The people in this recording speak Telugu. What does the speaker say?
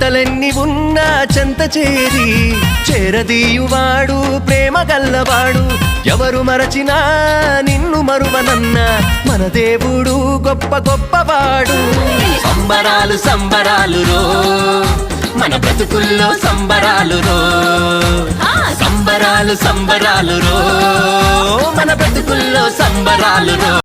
బాధలెన్ని ఉన్నా చెంత చేరి చేరదీయువాడు ప్రేమ గల్లవాడు. ఎవరు మరచినా నిన్ను మరువనన్న మన దేవుడు గొప్ప గొప్పవాడు. సంబరాలు సంబరాలు రో మన బ్రతుకుల్లో సంబరాలు రో, సంబరాలు సంబరాలు రో మన బ్రతుకుల్లో సంబరాలు రో.